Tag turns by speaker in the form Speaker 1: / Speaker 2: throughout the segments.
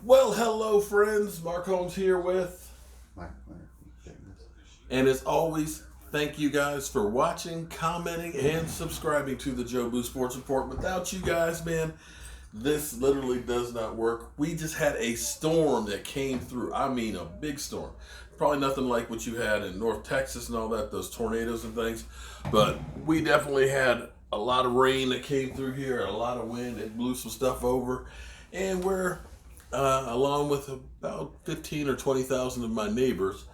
Speaker 1: Well, hello, friends. Mark Holmes here with, and as always, thank you guys for watching, commenting, and subscribing to the Joe Boo Sports Report. Without you guys, man, this literally does not work. We just had a storm that came through. I mean, a big storm. Probably nothing like what you had in North Texas and all that, those tornadoes and things. But we definitely had a lot of rain that came through here, a lot of wind. It blew some stuff over. And we're, along with about 15 or 20,000 of my neighbors,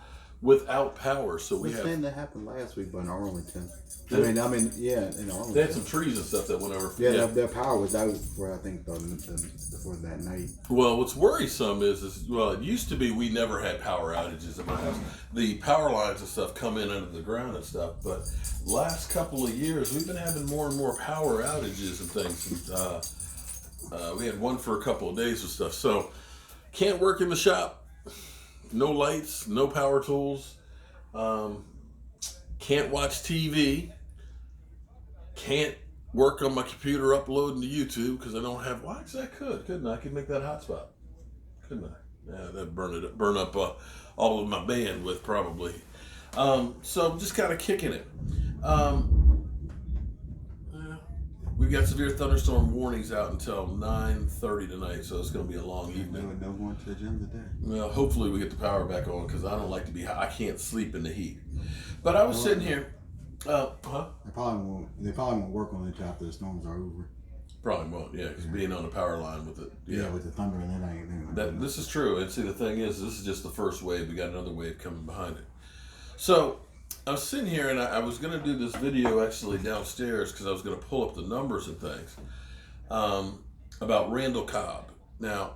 Speaker 1: without power. So we
Speaker 2: the
Speaker 1: have.
Speaker 2: same that happened last week, but in Arlington.
Speaker 1: Yeah,
Speaker 2: in Arlington.
Speaker 1: They had some trees and stuff that went over.
Speaker 2: Yeah, their power was out for I think for that night.
Speaker 1: Well, what's worrisome is it used to be we never had power outages in my house. The power lines and stuff come in under the ground and stuff, but last couple of years we've been having more and more power outages and things. And, we had one for a couple of days and stuff. So can't work in the shop. No lights, no power tools. Can't watch TV. Can't work on my computer uploading to YouTube because I don't have. Well, actually, I couldn't I? I could make that hotspot, couldn't I? Yeah, that'd burn up all of my bandwidth probably. So I'm just kind of kicking it. We've got severe thunderstorm warnings out until 9:30 tonight, so it's going to be a long evening.
Speaker 2: No going to the gym today.
Speaker 1: Well, hopefully we get the power back on because I don't like to be. I can't sleep in the heat. But I was sitting here.
Speaker 2: They probably won't work on it until after the storms are over.
Speaker 1: Probably won't, yeah, because being on the power line with it.
Speaker 2: Yeah, with the thunder and that.
Speaker 1: This is true. And see, the thing is, this is just the first wave. We got another wave coming behind it. So I was sitting here, and I was going to do this video actually downstairs because I was going to pull up the numbers and things about Randall Cobb. Now,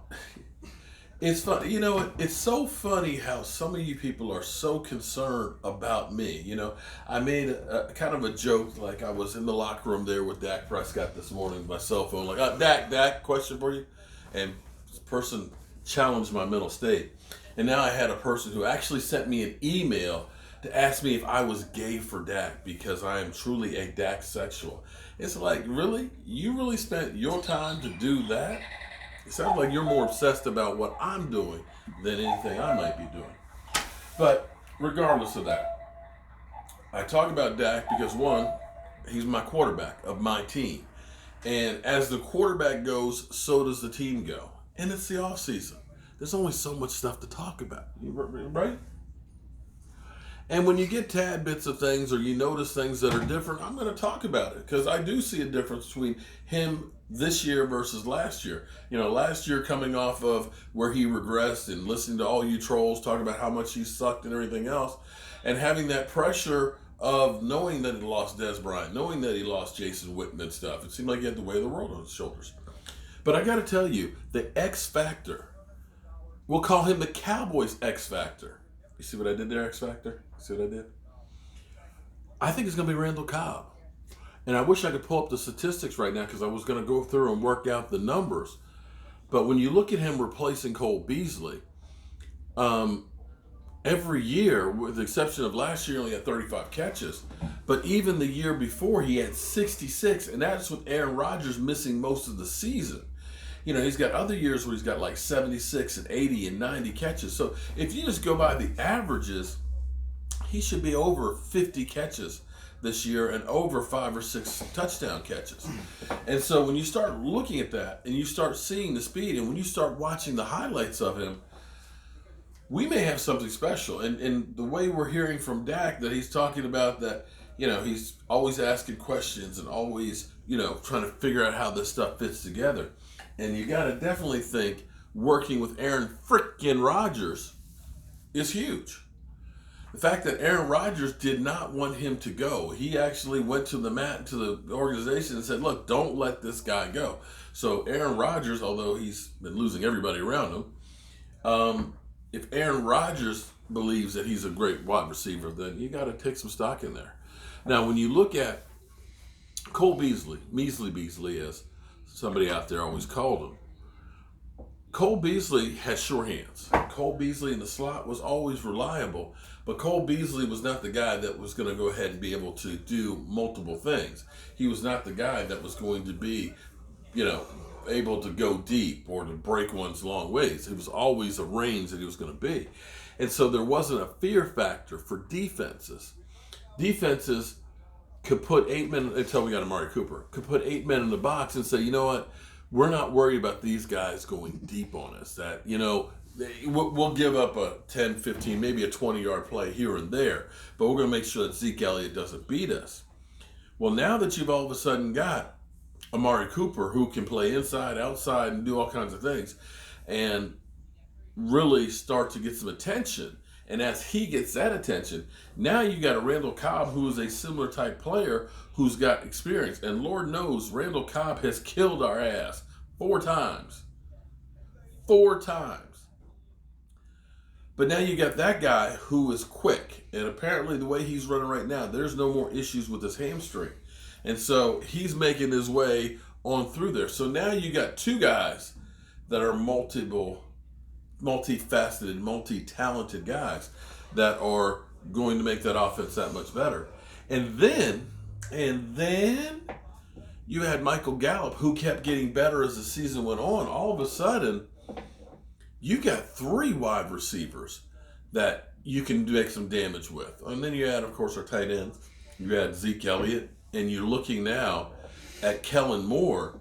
Speaker 1: it's funny. You know, it's so funny how some of you people are so concerned about me. You know, I made a kind of a joke, like I was in the locker room there with Dak Prescott this morning with my cell phone, like, Dak, question for you. And this person challenged my mental state. And now I had a person who actually sent me an email to ask me if I was gay for Dak because I am truly a Dak sexual. It's like, really? You really spent your time to do that? It sounds like you're more obsessed about what I'm doing than anything I might be doing. But regardless of that, I talk about Dak because, one, he's my quarterback of my team. And as the quarterback goes, so does the team go. And it's the offseason. There's only so much stuff to talk about, right? And when you get tad bits of things or you notice things that are different, I'm going to talk about it because I do see a difference between him this year versus last year. You know, last year coming off of where he regressed and listening to all you trolls talking about how much he sucked and everything else, and having that pressure of knowing that he lost Des Bryant, knowing that he lost Jason Witten and stuff. It seemed like he had the weight of the world on his shoulders. But I got to tell you, the X Factor, we'll call him the Cowboys X Factor. You see what I did there, X Factor? See what I did? I think it's going to be Randall Cobb. And I wish I could pull up the statistics right now because I was going to go through and work out the numbers. But when you look at him replacing Cole Beasley, every year, with the exception of last year, he only had 35 catches. But even the year before, he had 66. And that's with Aaron Rodgers missing most of the season. You know, he's got other years where he's got like 76 and 80 and 90 catches. So if you just go by the averages, he should be over 50 catches this year and over 5 or 6 touchdown catches. And so when you start looking at that and you start seeing the speed and when you start watching the highlights of him, we may have something special. And the way we're hearing from Dak that he's talking about that, you know, he's always asking questions and always, you know, trying to figure out how this stuff fits together. And you got to definitely think working with Aaron frickin' Rodgers is huge. The fact that Aaron Rodgers did not want him to go. He actually went to the organization and said, look, don't let this guy go. So Aaron Rodgers, although he's been losing everybody around him, if Aaron Rodgers believes that he's a great wide receiver, then you got to take some stock in there. Now, when you look at Cole Beasley, Measly Beasley, as somebody out there always called him, Cole Beasley has sure hands. Cole Beasley in the slot was always reliable, but Cole Beasley was not the guy that was going to go ahead and be able to do multiple things. He was not the guy that was going to be, you know, able to go deep or to break one's long ways. It was always a range that he was going to be. And so there wasn't a fear factor for defenses. Defenses could put 8 men, until we got Amari Cooper, could put 8 men in the box and say, you know what, we're not worried about these guys going deep on us. That, we'll give up a 10, 15, maybe a 20-yard play here and there, but we're going to make sure that Zeke Elliott doesn't beat us. Well, now that you've all of a sudden got Amari Cooper, who can play inside, outside, and do all kinds of things, and really start to get some attention, and as he gets that attention, now you got a Randall Cobb who is a similar type player who's got experience. And Lord knows Randall Cobb has killed our ass 4 times. 4 times. But now you got that guy who is quick. And apparently the way he's running right now, there's no more issues with his hamstring. And so he's making his way on through there. So now you got 2 guys that are multifaceted, multi-talented guys that are going to make that offense that much better. And then you had Michael Gallup, who kept getting better as the season went on. All of a sudden, you got 3 wide receivers that you can make some damage with. And then you had, of course, our tight ends. You had Zeke Elliott, and you're looking now at Kellen Moore,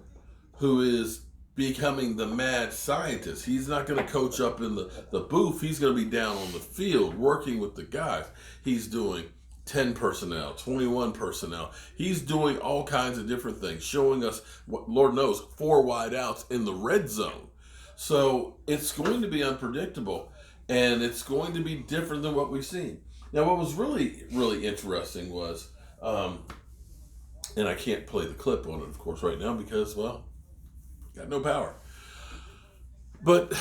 Speaker 1: who is becoming the mad scientist. He's not going to coach up in the booth. He's going to be down on the field working with the guys. He's doing 10 personnel, 21 personnel. He's doing all kinds of different things, showing us, what Lord knows, 4 wide outs in the red zone. So it's going to be unpredictable, and it's going to be different than what we've seen. Now, what was really, really interesting was, and I can't play the clip on it, of course, right now because, well, got no power. But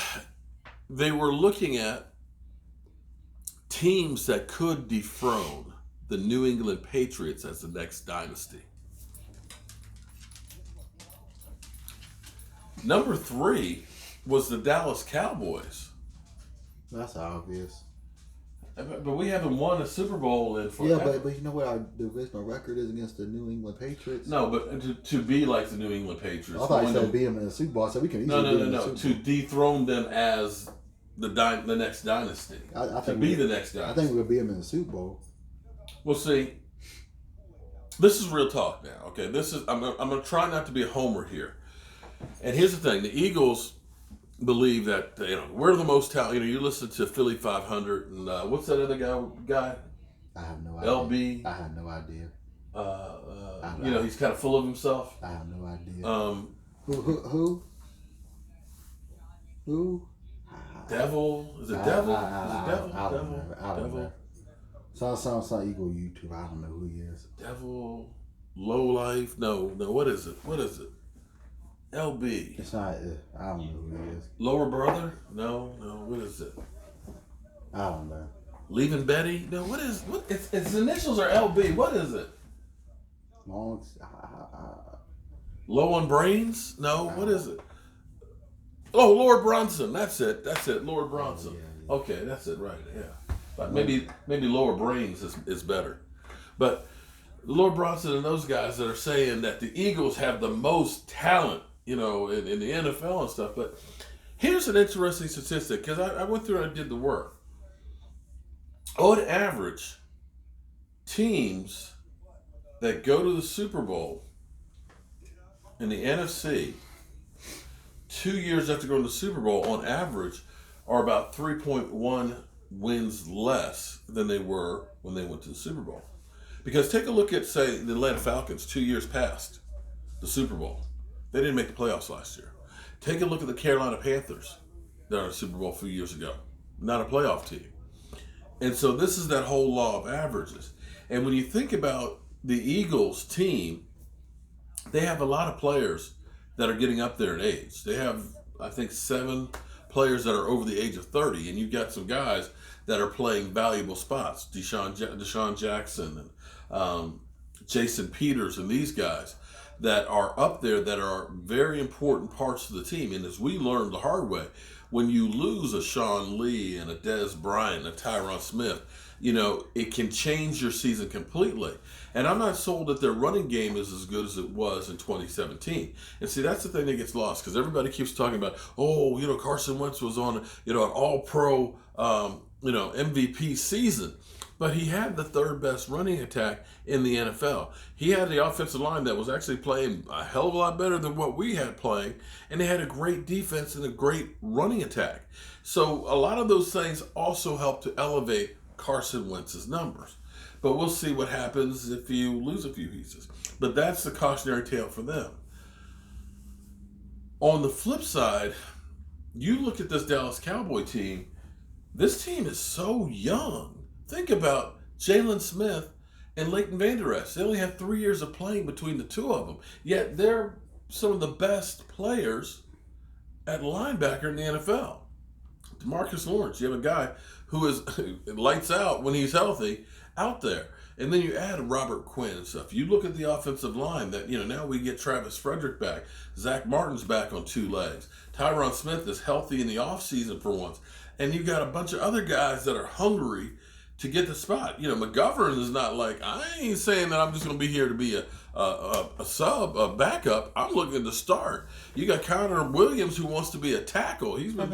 Speaker 1: they were looking at teams that could dethrone the New England Patriots as the next dynasty. Number 3 was the Dallas Cowboys.
Speaker 2: That's obvious.
Speaker 1: But we haven't won a Super Bowl in forever.
Speaker 2: Yeah, but you know what our divisional record is against the New England Patriots?
Speaker 1: No, but to be like the New England Patriots.
Speaker 2: I thought you said beat them in the Super Bowl, so we can easily beat them in the Super Bowl.
Speaker 1: To dethrone them as the next dynasty.
Speaker 2: I think
Speaker 1: the next dynasty.
Speaker 2: I think we'll beat them in the Super Bowl.
Speaker 1: Well, see, this is real talk now. Okay, I'm gonna try not to be a homer here. And here's the thing: the Eagles believe that we're the most talented. You listen to Philly 500 and what's that other guy?
Speaker 2: I have no idea.
Speaker 1: LB.
Speaker 2: I have no idea.
Speaker 1: He's kind of full of himself.
Speaker 2: I have no idea. Who?
Speaker 1: Devil? Is it Devil?
Speaker 2: I don't know. Some Eagle YouTube. I don't know who he is.
Speaker 1: Devil, Low Life. No. What is it? LB.
Speaker 2: It's not. I don't know who he is.
Speaker 1: Lower Brother? No. What is it?
Speaker 2: I don't know.
Speaker 1: Leaving Betty? No. What? Its initials are LB. What is it? Low on Brains? No. What is it? Oh, Lord Bronson. That's it. Lord Bronson. Yeah. Okay, that's it. Right. Yeah. But maybe Lower Brains is better. But Lord Bronson and those guys that are saying that the Eagles have the most talent, in the NFL and stuff. But here's an interesting statistic, because I went through and I did the work. On average, teams that go to the Super Bowl in the NFC 2 years after going to the Super Bowl, on average, are about 3.1 wins less than they were when they went to the Super Bowl. Because take a look at, say, the Atlanta Falcons 2 years past the Super Bowl. They didn't make the playoffs last year. Take a look at the Carolina Panthers that were in the Super Bowl a few years ago. Not a playoff team. And so this is that whole law of averages. And when you think about the Eagles team, they have a lot of players that are getting up there in age. They have, I think, 7 players that are over the age of 30. And you've got some guys that are playing valuable spots. Deshaun Jackson and Jason Peters and these guys that are up there that are very important parts of the team. And as we learned the hard way, when you lose a Sean Lee and a Des Bryant and a Tyron Smith, it can change your season completely. And I'm not sold that their running game is as good as it was in 2017. And see, that's the thing that gets lost because everybody keeps talking about, Carson Wentz was on, an all-pro, MVP season. But he had the third best running attack in the NFL. He had the offensive line that was actually playing a hell of a lot better than what we had playing. And they had a great defense and a great running attack. So a lot of those things also help to elevate Carson Wentz's numbers. But we'll see what happens if you lose a few pieces. But that's the cautionary tale for them. On the flip side, you look at this Dallas Cowboy team. This team is so young. Think about Jalen Smith and Leighton Vander Esch. They only have 3 years of playing between the two of them. Yet they're some of the best players at linebacker in the NFL. DeMarcus Lawrence, you have a guy who is lights out when he's healthy out there. And then you add Robert Quinn and stuff. You look at the offensive line that, now we get Travis Frederick back. Zach Martin's back on 2 legs. Tyron Smith is healthy in the offseason for once. And you've got a bunch of other guys that are hungry to get the spot. McGovern is not like, I ain't saying that I'm just going to be here to be a sub, a backup. I'm looking to start. You got Connor Williams who wants to be a tackle. He's been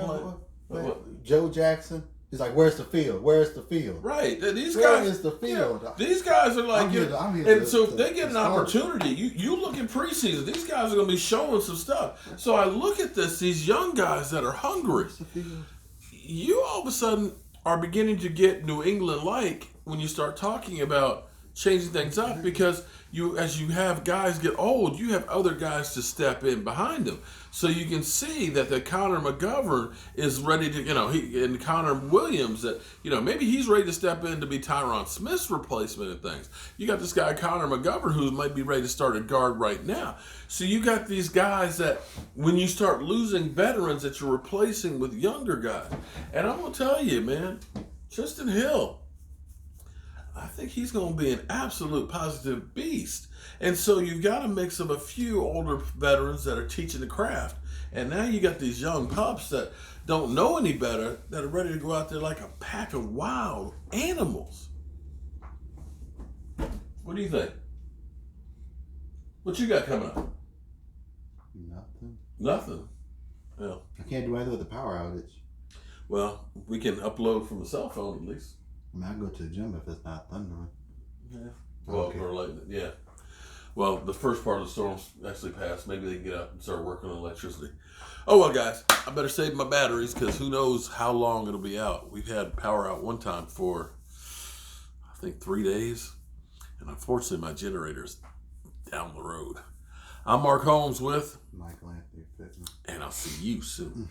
Speaker 1: playing.
Speaker 2: Joe Jackson. He's like, where's the field? Where's the field?
Speaker 1: Right. These
Speaker 2: Where
Speaker 1: guys,
Speaker 2: is the field?
Speaker 1: These guys are like, so if they get an
Speaker 2: start.
Speaker 1: opportunity, you look in preseason, these guys are going to be showing some stuff. So I look at these young guys that are hungry. You all of a sudden are beginning to get New England-like when you start talking about changing things up because as you have guys get old, you have other guys to step in behind them. So you can see that the Connor McGovern is ready to, and Connor Williams, that, maybe he's ready to step in to be Tyron Smith's replacement and things. You got this guy, Connor McGovern, who might be ready to start at guard right now. So you got these guys that when you start losing veterans that you're replacing with younger guys. And I'm going to tell you, man, Tristan Hill, I think he's going to be an absolute positive beast. And so you've got a mix of a few older veterans that are teaching the craft. And now you got these young pups that don't know any better that are ready to go out there like a pack of wild animals. What do you think? What you got coming up? Nothing? Yeah.
Speaker 2: I can't do anything with the power outage.
Speaker 1: Well, we can upload from a cell phone at least.
Speaker 2: I go to the gym if it's not thundering.
Speaker 1: Yeah. Well,
Speaker 2: Okay.
Speaker 1: or like, yeah. Well, the first part of the storm's actually passed. Maybe they can get up and start working on electricity. Oh, well, guys, I better save my batteries because who knows how long it'll be out. We've had power out one time for, I think, 3 days. And unfortunately, my generator's down the road. I'm Mark Holmes with
Speaker 2: Michael Anthony Fitness.
Speaker 1: and I'll see you soon.